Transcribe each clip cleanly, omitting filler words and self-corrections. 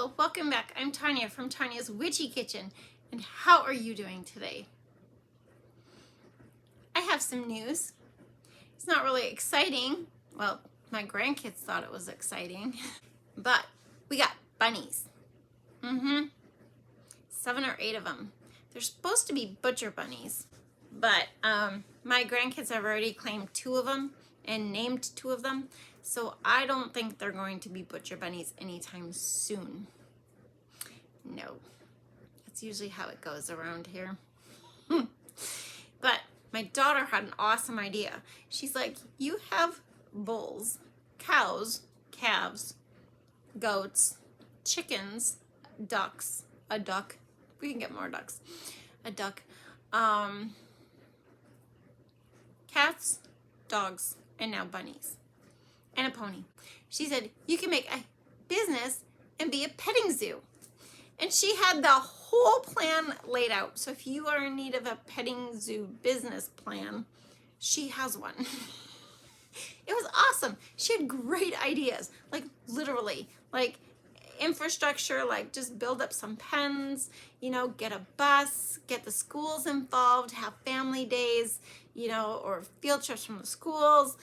Hello, welcome back. I'm Tonya from Tonya's Witchy Kitchen, and how are you doing today? I have some news. It's not really exciting. Well, my grandkids thought it was exciting, but we got bunnies. 7 or 8 of them. They're supposed to be butcher bunnies, but my grandkids have already claimed 2 of them and named 2 of them, so I don't think they're going to be butcher bunnies anytime soon. No, that's usually how it goes around here. But my daughter had an awesome idea. She's like, you have bulls, cows, calves, goats, chickens, ducks, a duck. We can get more ducks. A duck. Cats, dogs, and now bunnies. And a pony. She said, you can make a business and be a petting zoo. And she had the whole plan laid out. So if you are in need of a petting zoo business plan, she has one. It was awesome. She had great ideas, like literally, like infrastructure, like just build up some pens, you know, get a bus, get the schools involved, have family days, you know, or field trips from the schools,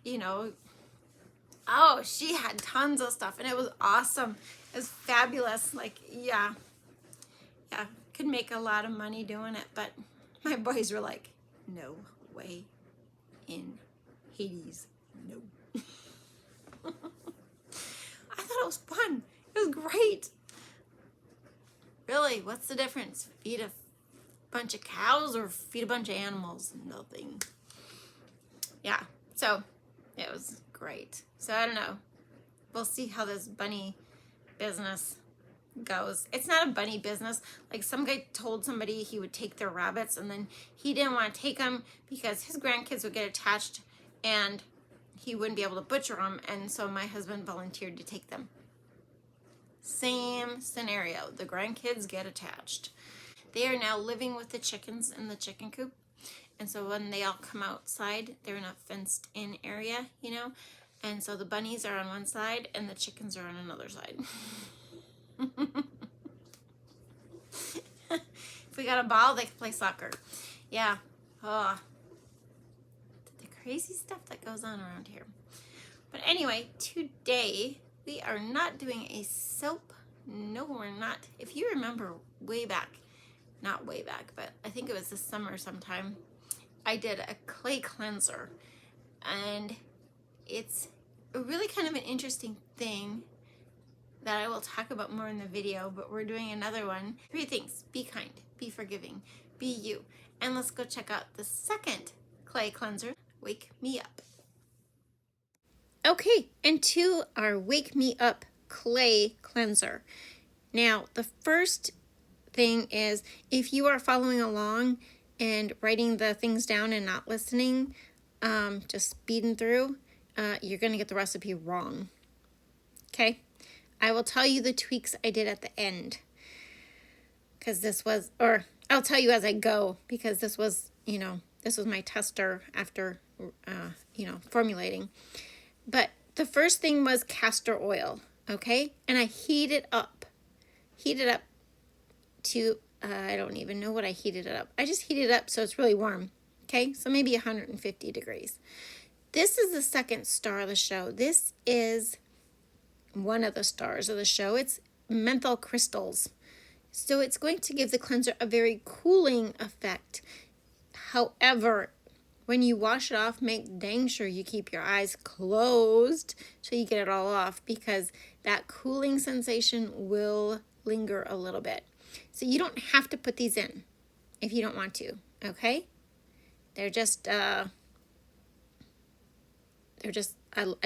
you know. Oh, she had tons of stuff and it was awesome. It was fabulous. Like, yeah, could make a lot of money doing it, but my boys were like, no way in Hades, no. I thought it was fun. It was great. Really, what's the difference? Feed a bunch of cows or feed a bunch of animals? Nothing. Yeah, so it was great. So I don't know. We'll see how this bunny business goes. It's not a bunny business. Like some guy told somebody he would take their rabbits and then he didn't want to take them because his grandkids would get attached and he wouldn't be able to butcher them, and so my husband volunteered to take them. Same scenario. The grandkids get attached. They are now living with the chickens in the chicken coop, and so when they all come outside, they're in a fenced in area, you know, and so the bunnies are on one side and the chickens are on another side. If we got a ball, they can play soccer. Yeah. Oh, the crazy stuff that goes on around here. But anyway, today we are not doing a soap. No, we're not. If you remember way back, not way back, but I think it was this summer sometime, I did a clay cleanser. And it's really kind of an interesting thing that I will talk about more in the video, but we're doing another one. 3 things: be kind, be forgiving, be you. And let's go check out the second clay cleanser, Wake Me Up. Okay, and to our Wake Me Up clay cleanser. Now, the first thing is, if you are following along and writing the things down and not listening, just speeding through, you're going to get the recipe wrong. Okay? I will tell you the tweaks I did at the end, because this was, or I'll tell you as I go, because this was, you know, this was my tester after, you know, formulating. But the first thing was castor oil, okay? And I heat it up to, I don't even know what I heated it up. I just heated it up so it's really warm, okay? So maybe 150 degrees. This is the second star of the show. This is one of the stars of the show. It's menthol crystals. So it's going to give the cleanser a very cooling effect. However, when you wash it off, make dang sure you keep your eyes closed so you get it all off, because that cooling sensation will linger a little bit. So you don't have to put these in if you don't want to, okay? They're just, I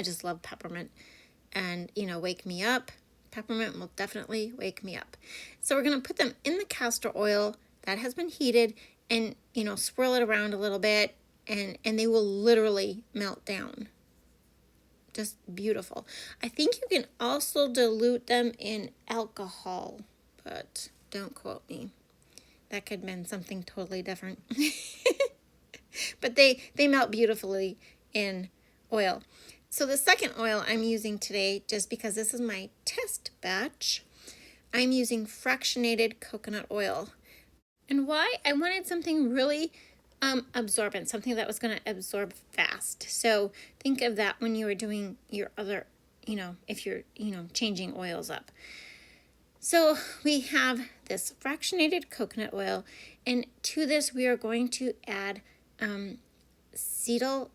just love peppermint. And, you know, Wake Me Up. Peppermint will definitely wake me up. So we're going to put them in the castor oil that has been heated and, you know, swirl it around a little bit, and they will literally melt down. Just beautiful. I think you can also dilute them in alcohol, but don't quote me. That could mean something totally different. But they melt beautifully in oil. So the second oil I'm using today, just because this is my test batch, I'm using fractionated coconut oil. And why? I wanted something really absorbent, something that was going to absorb fast. So think of that when you were doing your other, if you're, changing oils up. So we have this fractionated coconut oil, and to this we are going to add cetyl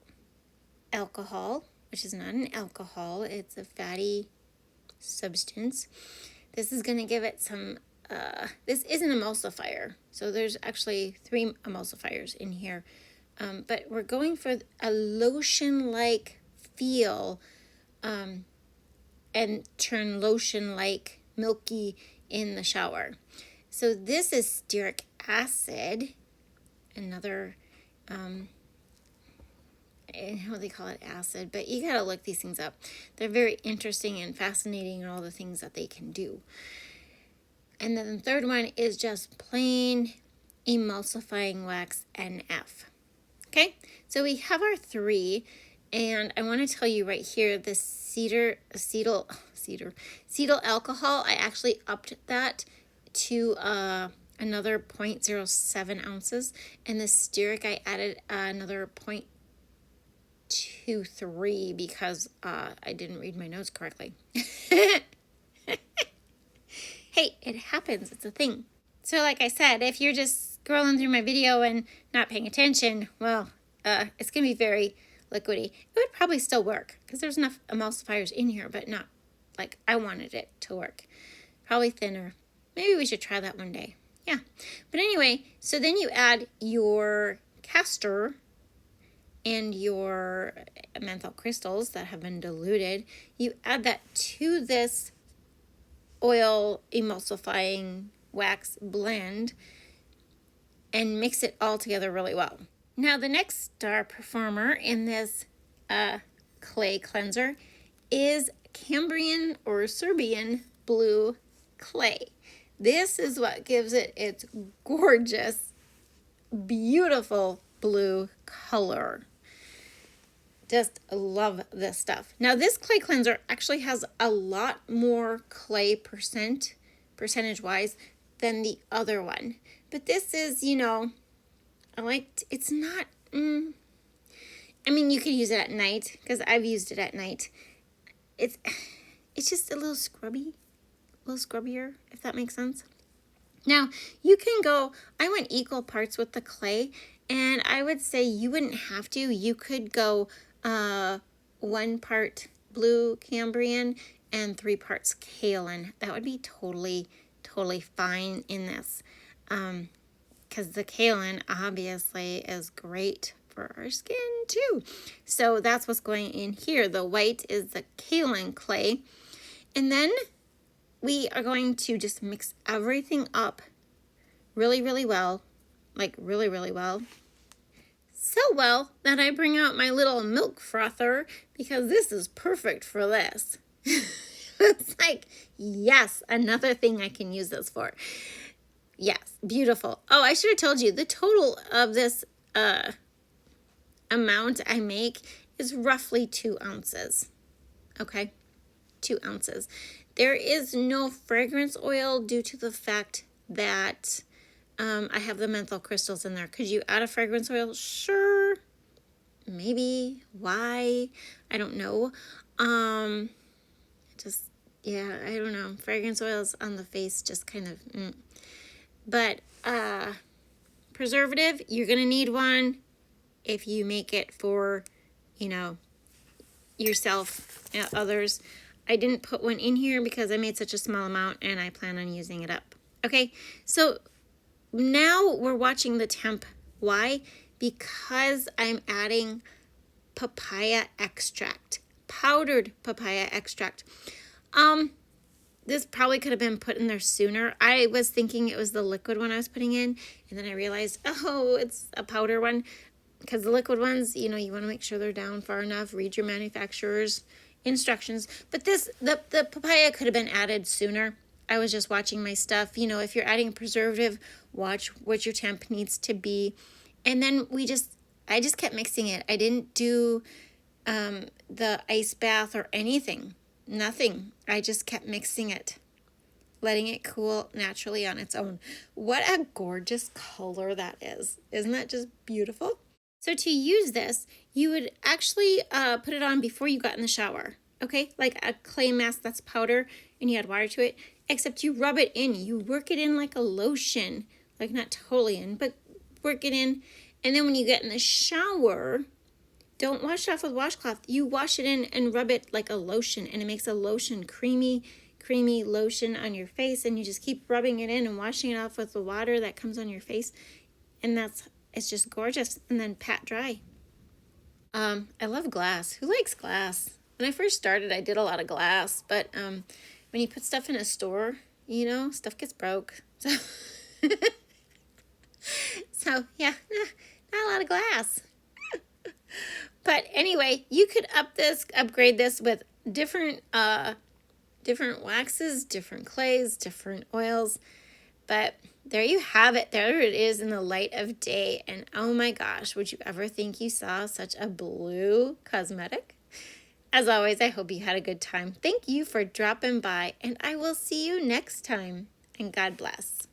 alcohol, which is not an alcohol, it's a fatty substance. This is going to give it some, this is an emulsifier. So there's actually 3 emulsifiers in here. But we're going for a lotion-like feel and turn lotion-like milky in the shower. So this is stearic acid, another, how they call it acid, but you gotta look these things up. They're very interesting and fascinating and all the things that they can do. And then the third one is just plain emulsifying wax NF. Okay, so we have our 3, and I want to tell you right here, the cetyl alcohol, I actually upped that to another 0.07 ounces, and the stearic I added another 0.23 because I didn't read my notes correctly. Hey, it happens. It's a thing. So like I said, if you're just scrolling through my video and not paying attention, well, it's going to be very liquidy. It would probably still work because there's enough emulsifiers in here, but not like I wanted it to work. Probably thinner. Maybe we should try that one day. Yeah. But anyway, so then you add your castor and your menthol crystals that have been diluted. You add that to this oil emulsifying wax blend and mix it all together really well. Now the next star performer in this clay cleanser is Cambrian or Serbian blue clay. This is what gives it its gorgeous, beautiful blue color. Just love this stuff. Now this clay cleanser actually has a lot more clay percentage wise than the other one. But this is, it's not, I mean, you could use it at night because I've used it at night. It's just a little scrubbier, if that makes sense. Now you can go, I went equal parts with the clay, and I would say you wouldn't have to. You could go 1 part blue Cambrian and 3 parts kaolin. That would be totally fine in this. Because the kaolin obviously is great for our skin too. So that's what's going in here. The white is the kaolin clay. And then we are going to just mix everything up really well. Like really well. So well that I bring out my little milk frother because this is perfect for this. It's like, yes, another thing I can use this for. Yes, beautiful. Oh, I should have told you the total of this amount I make is roughly 2 ounces. Okay, 2 ounces. There is no fragrance oil due to the fact that I have the menthol crystals in there. Could you add a fragrance oil? Sure. Maybe. Why? I don't know. I don't know. Fragrance oils on the face just kind of, But preservative, you're going to need one if you make it for, yourself and others. I didn't put one in here because I made such a small amount and I plan on using it up. Okay, so now we're watching the temp. Why? Because I'm adding papaya extract, powdered papaya extract. This probably could have been put in there sooner. I was thinking it was the liquid one I was putting in, and then I realized, oh, it's a powder one, because the liquid ones, you want to make sure they're down far enough. Read your manufacturer's instructions. But the papaya could have been added sooner. I was just watching my stuff. If you're adding a preservative, watch what your temp needs to be. And then I just kept mixing it. I didn't do the ice bath or anything. Nothing. I just kept mixing it. letting it cool naturally on its own. What a gorgeous color that is. Isn't that just beautiful? So to use this, you would actually put it on before you got in the shower, okay? Like a clay mask that's powder and you add water to it, except you rub it in. You work it in like a lotion, like not totally in, but work it in. And then when you get in the shower, don't wash it off with washcloth. You wash it in and rub it like a lotion, and it makes a lotion, creamy lotion on your face, and you just keep rubbing it in and washing it off with the water that comes on your face, and it's just gorgeous. And then pat dry. I love glass. Who likes glass? When I first started, I did a lot of glass, but when you put stuff in a store, you know, stuff gets broke. So, so yeah, not a lot of glass. But anyway, you could upgrade this with different waxes, different clays, different oils. But there you have it. There it is in the light of day. And oh my gosh, would you ever think you saw such a blue cosmetic? As always, I hope you had a good time. Thank you for dropping by, and I will see you next time. And God bless.